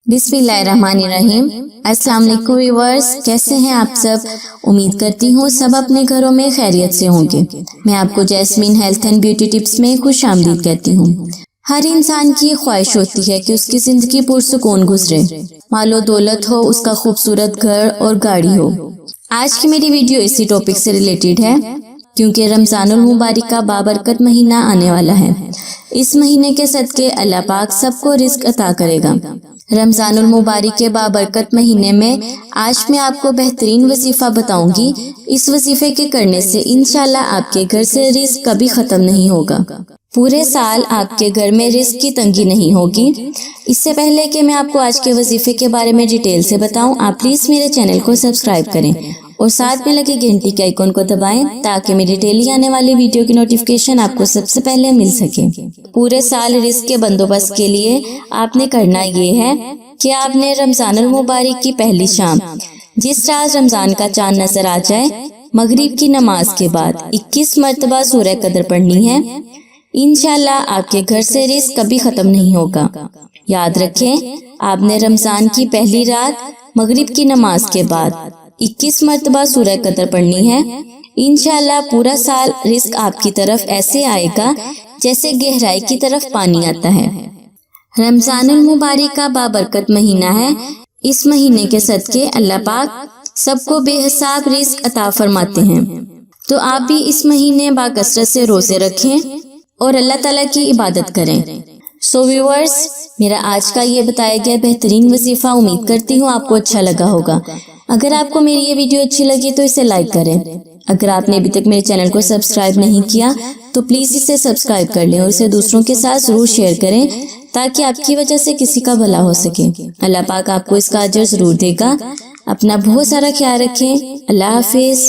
बिस्मिल्लाहिर्रहमानिर्रहीम। अस्सलाम वालेकुम व्यूअर्स, कैसे हैं आप सब? उम्मीद करती हूँ सब अपने घरों में खैरियत से होंगे। मैं आपको jasmine health and beauty tips में खुश आमदीद कहती हूँ। हर इंसान की ख्वाहिश होती है कि उसकी जिंदगी पुरसुकून गुजरे, मालो दौलत हो, उसका खूबसूरत घर और गाड़ी हो। आज की मेरी वीडियो इसी टॉपिक से रिलेटेड है, क्योंकि रमजानुल मुबारक का बाबरकत महीना आने वाला है। इस महीने के सदके अल्लाह पाक सबको रिस्क अता करेगा। रमजानुल मुबारक के बाबरकत महीने में आज मैं आपको बेहतरीन वजीफा बताऊंगी। इस वजीफे के करने से इंशाल्लाह आपके घर से रिस्क कभी खत्म नहीं होगा। पूरे साल आपके घर में रिस्क की तंगी नहीं होगी। इससे पहले कि मैं आपको आज के वजीफे के बारे में डिटेल से बताऊं, आप प्लीज मेरे चैनल को सब्सक्राइब करें और साथ में लगे घंटी के आइकन को दबाएं, ताकि मेरी डेली आने वाली वीडियो की नोटिफिकेशन आपको सबसे पहले मिल सके। पूरे साल रिस्क के बंदोबस्त के लिए आपने करना ये है कि आपने रमजानुल मुबारक की पहली शाम, जिस रात रमजान का चांद नजर आ जाए, मगरिब की नमाज के बाद 21 मरतबा सूरह कदर पढ़नी है। इंशाल्लाह आपके घर से रिस्क कभी खत्म नहीं होगा। याद रखें, आपने रमजान की पहली रात मगरिब की नमाज के बाद 21 मरतबा सूरह कदर पढ़नी है। इंशाल्लाह पूरा साल रिस्क आपकी तरफ ऐसे आएगा जैसे गहराई की तरफ पानी आता है। रमजानुल मुबारक का बाबरकत महीना है। इस महीने के सदके अल्लाह पाक सबको बेहिसाब रिस्क अता फरमाते हैं। तो आप भी इस महीने बाकसरत से रोजे रखें और अल्लाह ताला की इबादत करें। सो व्यूअर्स, मेरा आज का ये बताया गया बेहतरीन वजीफा उम्मीद करती हूँ आपको अच्छा लगा होगा। अगर आपको मेरी ये वीडियो अच्छी लगी तो इसे लाइक करें। अगर आपने अभी तक मेरे चैनल को सब्सक्राइब नहीं किया तो प्लीज इसे सब्सक्राइब कर लें और इसे दूसरों के साथ जरूर शेयर करें, ताकि आपकी वजह से किसी का भला हो सके। अल्लाह पाक आपको इसका अजर जरूर देगा। अपना बहुत सारा ख्याल रखें। अल्लाह हाफिज।